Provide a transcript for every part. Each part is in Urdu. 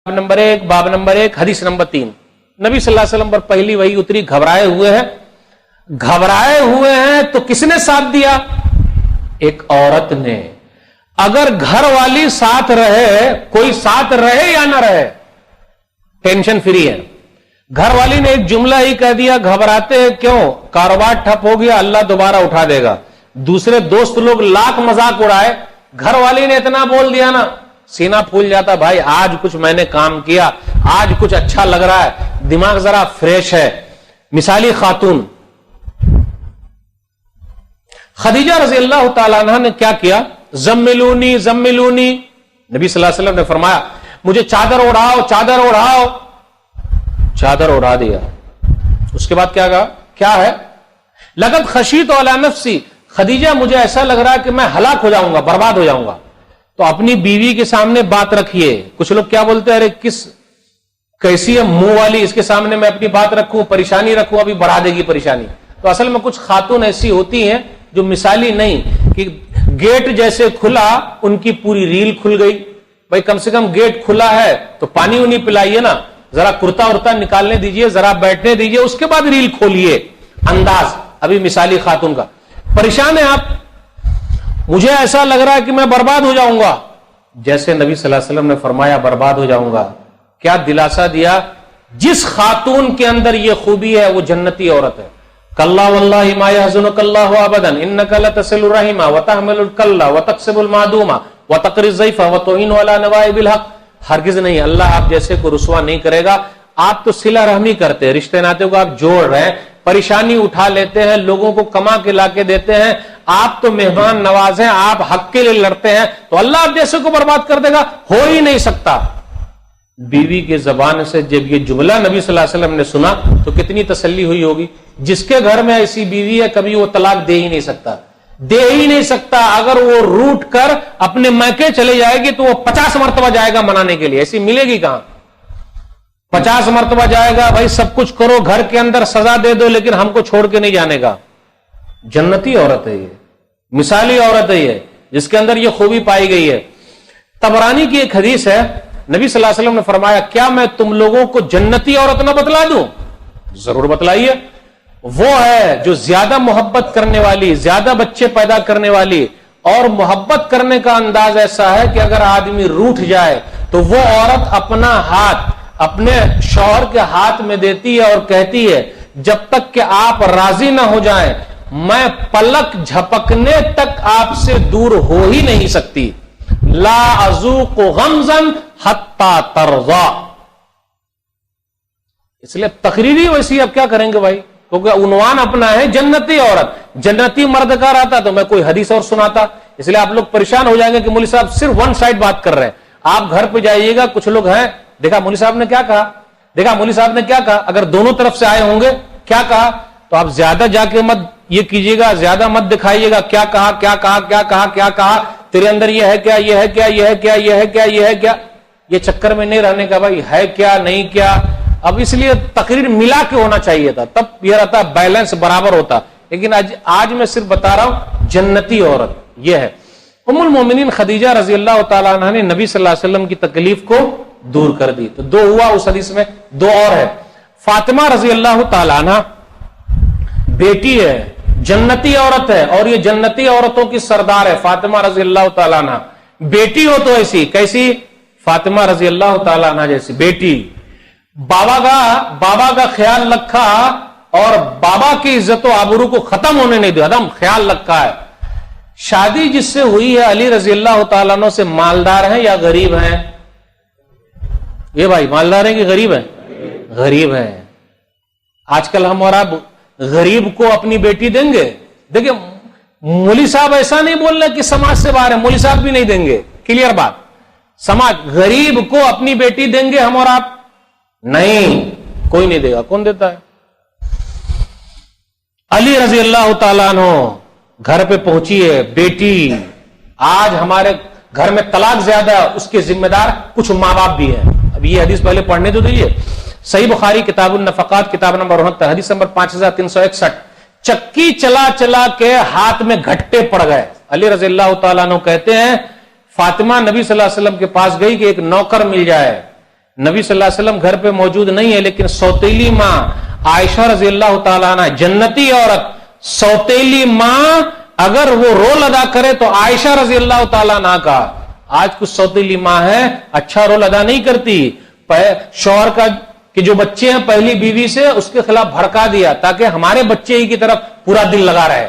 باب نمبر 1 حدیث نمبر 3 نبی صلی اللہ علیہ وسلم پر پہلی وحی اتری، گھبرائے ہوئے ہیں تو کس نے ساتھ دیا؟ ایک عورت نے۔ اگر گھر والی ساتھ رہے، کوئی ساتھ رہے یا نہ رہے، ٹینشن فری ہے۔ گھر والی نے ایک جملہ ہی کہہ دیا، گھبراتے کیوں؟ کاروبار ٹھپ ہو گیا، اللہ دوبارہ اٹھا دے گا۔ دوسرے دوست لوگ لاکھ مذاق اڑائے، گھر والی نے اتنا بول دیا نا، سینہ پھول جاتا، بھائی آج کچھ میں نے کام کیا، آج کچھ اچھا لگ رہا ہے، دماغ ذرا فریش ہے۔ مثالی خاتون خدیجہ رضی اللہ تعالی عنہ نے کیا کیا؟ زملونی زملونی، نبی صلی اللہ علیہ وسلم نے فرمایا مجھے چادر اڑاؤ چادر اڑاؤ، چادر اڑا دیا۔ اس کے بعد کیا کہا؟ کیا ہے؟ لقد خشیت علی نفسی، خدیجہ مجھے ایسا لگ رہا ہے کہ میں ہلاک ہو جاؤں گا، برباد ہو جاؤں گا۔ تو اپنی بیوی کے سامنے بات رکھیے۔ کچھ لوگ کیا بولتے ہیں، ارے کیسی ہے منہ والی، اس کے سامنے میں اپنی بات رکھوں، پریشانی رکھوں، ابھی بڑھا دے گی پریشانی۔ تو اصل میں کچھ خاتون ایسی ہوتی ہیں جو مثالی نہیں، کہ گیٹ جیسے کھلا ان کی پوری ریل کھل گئی۔ بھائی کم سے کم گیٹ کھلا ہے تو پانی انہیں پلائیے نا، ذرا کرتا ورتا نکالنے دیجئے، ذرا بیٹھنے دیجئے، اس کے بعد ریل کھولیے۔ انداز ابھی مثالی خاتون کا، پریشان ہے آپ، مجھے ایسا لگ رہا ہے کہ میں برباد ہو جاؤں گا۔ جیسے نبی صلی اللہ علیہ وسلم نے فرمایا برباد ہو جاؤں گا، کیا دلاسا دیا؟ جس خاتون کے اندر یہ خوبی ہے وہ جنتی عورت ہے۔ کلا واللہ ما یحزنک اللہ ابدا انک لتصل الرحم وتحمل الکل وتکسب المعدوم وتقری الضیف وتعین علی نوائب الحق۔ ہرگز نہیں، اللہ آپ جیسے کو رسوا نہیں کرے گا۔ آپ تو صلہ رحمی کرتے ہیں، رشتے ناطے کو آپ جوڑ رہے ہیں، پریشانی اٹھا لیتے ہیں، لوگوں کو کما کے لا کے دیتے ہیں، آپ تو مہمان نواز ہیں، آپ حق کے لیے لڑتے ہیں، تو اللہ آپ جیسے کو برباد کر دے گا؟ ہو ہی نہیں سکتا۔ بیوی کے زبان سے جب یہ جملہ نبی صلی اللہ علیہ وسلم نے سنا تو کتنی تسلی ہوئی ہوگی۔ جس کے گھر میں ایسی بیوی ہے کبھی وہ طلاق دے ہی نہیں سکتا۔ اگر وہ روٹ کر اپنے میکے چلے جائے گی تو وہ 50 مرتبہ جائے گا منانے کے لیے، ایسی ملے گی کہاں؟ 50 مرتبہ جائے گا، بھائی سب کچھ کرو، گھر کے اندر سزا دے دو لیکن ہم کو چھوڑ کے نہیں جانے کا۔ جنتی عورت ہے یہ، مثالی عورت ہے یہ، جس کے اندر یہ خوبی پائی گئی ہے۔ طبرانی کی ایک حدیث ہے، نبی صلی اللہ علیہ وسلم نے فرمایا کیا میں تم لوگوں کو جنتی عورت نہ بتلا دوں؟ ضرور بتلائیے۔ وہ ہے جو زیادہ محبت کرنے والی، زیادہ بچے پیدا کرنے والی، اور محبت کرنے کا انداز ایسا ہے کہ اگر آدمی روٹھ جائے تو وہ عورت اپنا ہاتھ اپنے شوہر کے ہاتھ میں دیتی ہے اور کہتی ہے جب تک کہ آپ راضی نہ ہو جائیں میں پلک جھپکنے تک آپ سے دور ہو ہی نہیں سکتی۔ لا اذوق غمزا حتی ترضا۔ اس لیے تقریری ویسی اب کیا کریں گے بھائی، کیونکہ عنوان اپنا ہے جنتی عورت، جنتی مرد کا رہتا تو میں کوئی حدیث اور سناتا۔ اس لیے آپ لوگ پریشان ہو جائیں گے کہ مولوی صاحب صرف ون سائڈ بات کر رہے ہیں۔ آپ گھر پہ جائیے گا، کچھ لوگ ہیں، دیکھا مولوی صاحب نے کیا کہا، دیکھا مولوی صاحب نے کیا کہا، اگر دونوں طرف سے آئے ہوں گے کیا کہا، تو آپ زیادہ جا کے مت یہ کیجیے گا، زیادہ مت دکھائیے گا کیا کہا کیا کہا کیا کہا کیا کہا، تیرے اندر یہ ہے کیا، یہ ہے کیا، یہ ہے کیا، یہ ہے کیا، یہ ہے کیا، یہ چکر میں نہیں رہنے کا بھائی، ہے کیا نہیں کیا۔ اب اس لیے تقریر ملا کے ہونا چاہیے تھا، تب یہ رہتا بیلنس برابر ہوتا، لیکن آج میں صرف بتا رہا ہوں جنتی عورت یہ ہے۔ ام المومنین خدیجہ رضی اللہ تعالیٰ عنہ نے نبی صلی اللہ علیہ وسلم کی تکلیف کو دور کر دی۔ تو دو ہوا اس حدیث میں، دو اور ہے۔ فاطمہ رضی اللہ تعالیٰ عنہ بیٹی ہے، جنتی عورت ہے، اور یہ جنتی عورتوں کی سردار ہے فاطمہ رضی اللہ تعالیٰ عنہ۔ بیٹی ہو تو ایسی کیسی؟ فاطمہ رضی اللہ تعالیٰ عنہ جیسی بیٹی۔ بابا کا خیال رکھا اور بابا کی عزت و آبرو کو ختم ہونے نہیں دیا، دم خیال رکھا ہے۔ شادی جس سے ہوئی ہے علی رضی اللہ تعالیٰ عنہ سے، مالدار ہیں یا غریب ہیں؟ یہ بھائی مالدار ہیں کہ غریب ہیں؟ غریب ہیں۔ آج کل ہم اور آپ غریب کو اپنی بیٹی دیں گے؟ دیکھیں مولوی صاحب ایسا نہیں بول رہے کہ سماج سے باہر ہے، مولوی صاحب بھی نہیں دیں گے، کلیئر بات۔ سماج غریب کو اپنی بیٹی دیں گے ہم اور آپ؟ نہیں، کوئی نہیں دے گا۔ کون دیتا ہے؟ علی رضی اللہ تعالیٰ عنہ گھر پہ پہنچی ہے بیٹی۔ آج ہمارے گھر میں طلاق زیادہ ہے، اس کے ذمہ دار کچھ ماں باپ بھی ہیں۔ اب یہ حدیث پہلے پڑھنے تو دیجیے۔ صحیح بخاری کتاب النفقات کتاب نمبر 69 حدیث نمبر 5361۔ چکی چلا چلا کے ہاتھ میں گھٹے پڑ گئے۔ علی رضی اللہ تعالیٰ عنہ کہتے ہیں فاطمہ نبی صلی اللہ علیہ وسلم کے پاس گئی کہ ایک نوکر مل جائے۔ نبی صلی اللہ علیہ وسلم گھر پہ موجود نہیں ہے، لیکن سوتیلی ماں عائشہ رضی اللہ تعالیٰ عنہ، جنتی عورت، سوتیلی ماں اگر وہ رول ادا کرے تو عائشہ رضی اللہ تعالیٰ عنہ کا. آج کچھ سوتیلی ماں ہے اچھا رول ادا نہیں کرتی، شوہر کا کہ جو بچے ہیں پہلی بیوی سے اس کے خلاف بھڑکا دیا تاکہ ہمارے بچے ہی کی طرف پورا دل لگا رہے.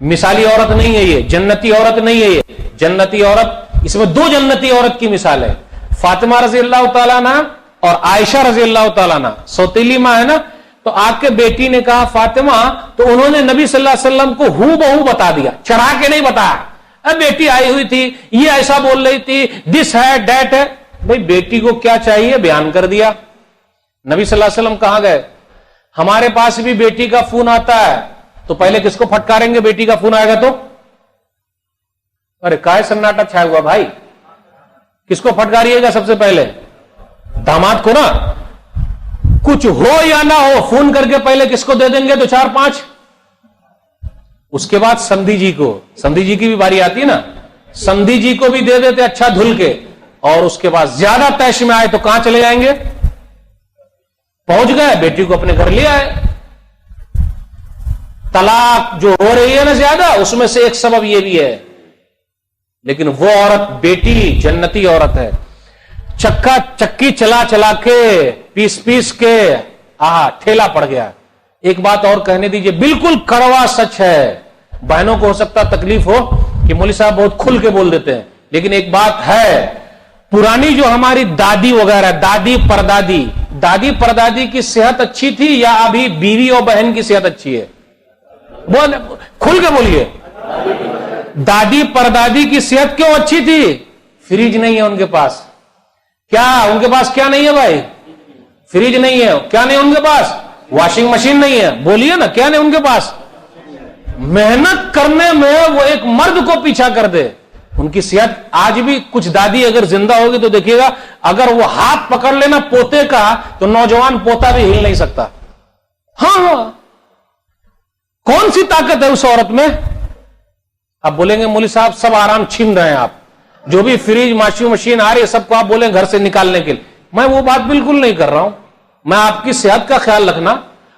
مثالی عورت نہیں ہے یہ، جنتی عورت نہیں ہے یہ. جنتی عورت، اس میں دو جنتی عورت کی مثال ہے، فاطمہ رضی اللہ تعالیٰ عنہ اور عائشہ رضی اللہ تعالیٰ عنہ. سوتیلی ماں ہے نا، تو آپ کے بیٹی نے کہا فاطمہ، تو انہوں نے نبی صلی اللہ علیہ وسلم کو ہو بہو بتا دیا، چڑھا کے نہیں بتایا. اب بیٹی آئی ہوئی تھی، یہ ایسا بول رہی تھی، دس ہے دیٹ ہے. بھائی بیٹی کو کیا چاہیے بیان کر دیا. نبی صلی اللہ علیہ وسلم کہاں گئے؟ ہمارے پاس بھی بیٹی کا فون آتا ہے تو پہلے کس کو پھٹکاریں گے؟ بیٹی کا فون آئے گا تو ارے کائے سناٹا چھایا ہوا بھائی، کس کو پھٹکاریے گا سب سے پہلے؟ داماد کو نا. کچھ ہو یا نہ ہو فون کر کے پہلے کس کو دے دیں گے؟ تو 4-5. اس کے بعد سمدھی جی کو، سمدھی جی کی بھی باری آتی ہے نا، سمدھی جی کو بھی دے دیتے اچھا دھل کے. اور اس کے بعد زیادہ تیش میں آئے تو کہاں چلے جائیں گے؟ پہنچ گئے بیٹی کو اپنے گھر لے آئے. طلاق جو ہو رہی ہے نا زیادہ، اس میں سے ایک سبب یہ بھی ہے. لیکن وہ عورت بیٹی جنتی عورت ہے، چکی چلا چلا کے پیس کے ٹھیلا پڑ گیا. ایک بات اور کہنے دیجئے، بالکل کڑوا سچ ہے. بہنوں کو ہو سکتا تکلیف ہو کہ مولوی صاحب بہت کھل کے بول دیتے ہیں، لیکن ایک بات ہے، پرانی جو ہماری دادی وغیرہ، دادی پردادی کی صحت اچھی تھی یا ابھی بیوی اور بہن کی صحت اچھی ہے؟ کھل کے بولیے. دادی پردادی کی صحت کیوں اچھی تھی؟ فریج نہیں ہے ان کے پاس. کیا ان کے پاس کیا نہیں ہے بھائی؟ فریج نہیں ہے. کیا نہیں ان کے پاس؟ واشنگ مشین نہیں ہے. بولیے نا کیا نہیں ان کے پاس؟ محنت کرنے میں وہ ایک مرد کو پیچھا کر دے. ان کی صحت آج بھی، کچھ دادی اگر زندہ ہوگی تو دیکھیے گا، اگر وہ ہاتھ پکڑ لینا پوتے کا تو نوجوان پوتا بھی ہل نہیں سکتا. ہاں کون سی طاقت ہے اس عورت میں؟ آپ بولیں گے مولوی صاحب سب آرام چھین رہے ہیں، آپ جو بھی فریج واشنگ مشین آ رہی ہے سب کو آپ بولیں گھر سے نکالنے کے لیے. میں وہ بات بالکل نہیں کر رہا ہوں. میں آپ کی صحت کا خیال رکھنا.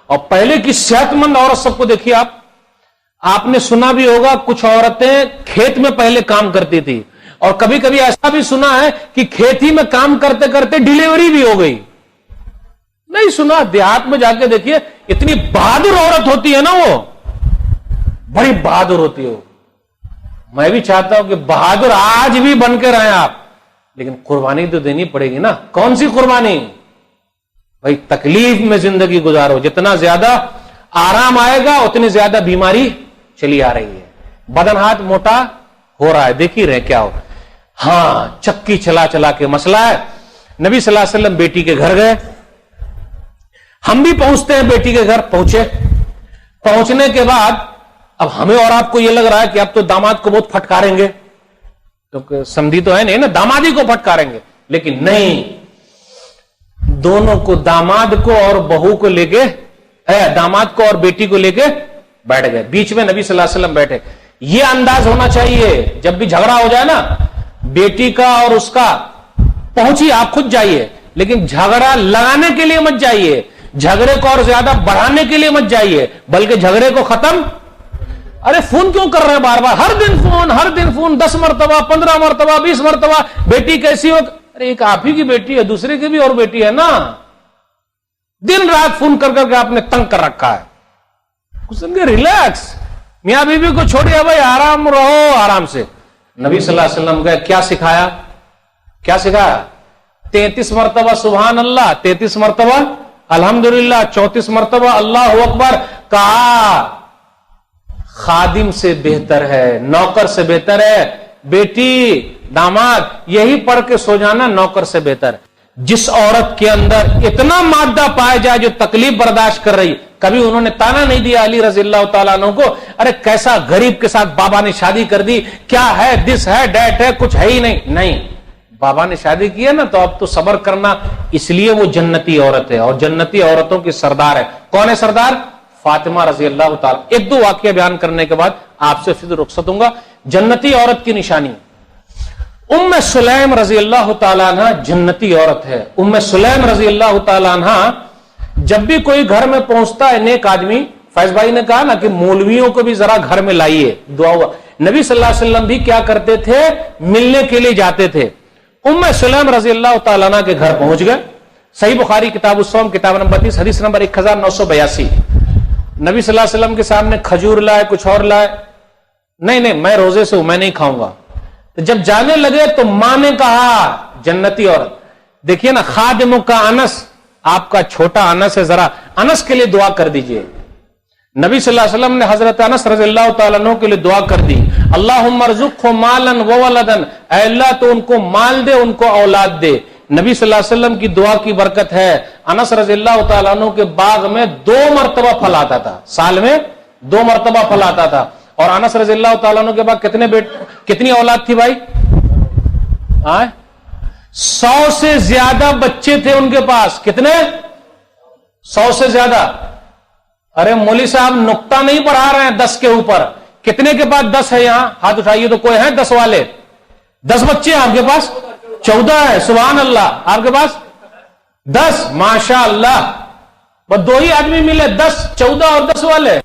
اور پہلے کی صحت مند عورت سب کو دیکھیے. آپ نے سنا بھی ہوگا کچھ عورتیں کھیت میں پہلے کام کرتی تھی، اور کبھی کبھی ایسا بھی سنا ہے کہ کھیتی میں کام کرتے کرتے ڈیلیوری بھی ہو گئی. نہیں سنا؟ دیہات میں جا کے دیکھیے، اتنی بہادر عورت ہوتی ہے نا، وہ بڑی بہادر ہوتی ہے. میں بھی چاہتا ہوں کہ بہادر آج بھی بن کے رہیں آپ، لیکن قربانی تو دینی پڑے گی نا. کون سی قربانی؟ بھائی تکلیف میں زندگی گزارو. جتنا زیادہ آرام آئے گا اتنی زیادہ بیماری چلی آ رہی ہے. بدن ہاتھ موٹا ہو رہا ہے، دیکھ ہی رہے کیا ہو. ہاں چکی چلا چلا کے مسئلہ ہے. نبی صلی اللہ علیہ وسلم بیٹی کے گھر گئے. ہم بھی پہنچتے ہیں بیٹی کے گھر. پہنچنے کے بعد اب ہمیں اور آپ کو یہ لگ رہا ہے کہ اب تو داماد کو بہت پھٹکاریں گے، کیونکہ سمدھی تو ہے نہیں نا، دامادی کو پھٹکاریں گے. لیکن نہیں، دونوں کو، داماد کو اور بہو کو لے کے، داماد کو اور بیٹی کو لے کے بیٹھ گئے. بیچ میں نبی صلی اللہ علیہ وسلم بیٹھے. یہ انداز ہونا چاہیے جب بھی جھگڑا ہو جائے نا، بیٹی کا اور اس کا، پہنچی آپ خود جائیے، لیکن جھگڑا لگانے کے لیے مت جائیے، جھگڑے کو اور زیادہ بڑھانے کے لیے مت جائیے، بلکہ جھگڑے کو ختم. ارے فون کیوں کر رہے ہیں بار بار؟ ہر دن فون 10 مرتبہ 15 مرتبہ 20 مرتبہ. بیٹی کیسی ہو؟ ارے ایک آپ ہی کی بیٹی ہے، دوسرے کی بھی اور بیٹی ہے نا. دن رات فون کر کے آپ نے تنگ کر رکھا ہے. ریلیکس، میاں بیوی کو چھوڑیے بھائی، آرام رہو آرام سے. نبی صلی اللہ علیہ وسلم کا کیا سکھایا؟ 33 مرتبہ سبحان اللہ، 33 مرتبہ الحمدللہ، 34 مرتبہ اللہ اکبر. کہا خادم سے بہتر ہے، نوکر سے بہتر ہے. بیٹی داماد یہی پڑھ کے سو جانا، نوکر سے بہتر. جس عورت کے اندر اتنا مادہ پایا جائے جو تکلیف برداشت کر رہی، کبھی انہوں نے تانا نہیں دیا علی رضی اللہ تعالیٰ عنہ کو، ارے کیسا غریب کے ساتھ بابا نے شادی کر دی، کیا ہے دس ہے ڈیٹ ہے، کچھ ہے ہی نہیں. بابا نے شادی کی ہے نا تو اب تو صبر کرنا. اس لیے وہ جنتی عورت ہے، اور جنتی عورتوں کی سردار ہے. کون ہے سردار؟ فاطمہ رضی اللہ تعالیٰ. ایک دو واقعہ بیان کرنے کے بعد آپ سے پھر رخصت ہوں گا. جنتی عورت کی نشانی، ام سلیم رضی اللہ تعالیٰ عنہ جنتی عورت ہے. ام سلیم رضی اللہ تعالیٰ عنہ جب بھی کوئی گھر میں پہنچتا ہے نیک آدمی، فیض بھائی نے کہا نا کہ مولویوں کو بھی ذرا گھر میں لائیے دعا ہوا، نبی صلی اللہ علیہ وسلم بھی کیا کرتے تھے؟ ملنے کے لیے جاتے تھے. ام سلیم رضی اللہ تعالیٰ عنہ کے گھر پہنچ گئے. صحیح بخاری کتاب الصوم کتاب نمبر 30 حدیث نمبر 1982. نبی صلی اللہ علیہ وسلم کے سامنے کھجور لائے، کچھ اور لائے. نہیں میں روزے سے ہوں، میں نہیں کھاؤں گا. تو جب جانے لگے تو ماں نے کہا، جنتی عورت دیکھیے نا، خادم کا انس، آپ کا چھوٹا انس ہے، ذرا انس کے لیے دعا کر دیجئے. نبی صلی اللہ علیہ وسلم نے حضرت انس رضی اللہ تعالیٰ عنہ کے لیے دعا کر دی. اللہم ارزقہ مالا وولدا، اے اللہ تو ان کو مال دے، ان کو اولاد دے. نبی صلی اللہ علیہ وسلم کی دعا کی برکت ہے انس رضی اللہ تعالیٰ عنہ کے باغ میں 2 مرتبہ پھل آتا تھا، سال میں 2 مرتبہ پھل آتا تھا. اور انس رضی اللہ تعالیٰ عنہ کے بعد کتنی اولاد تھی بھائی؟ 100 سے زیادہ بچے تھے ان کے پاس. کتنے؟ 100 سے زیادہ. ارے مولوی صاحب نقطہ نہیں پڑھا رہے ہیں 10 کے اوپر. کتنے کے پاس 10 ہے؟ یہاں ہاتھ اٹھائیے تو کوئی ہے 10 والے؟ 10 بچے آپ کے پاس؟ 14 ہے. سبحان اللہ. آپ کے پاس 10؟ ماشاء اللہ. بس 2 ہی آدمی ملے، 10 14 اور 10 والے.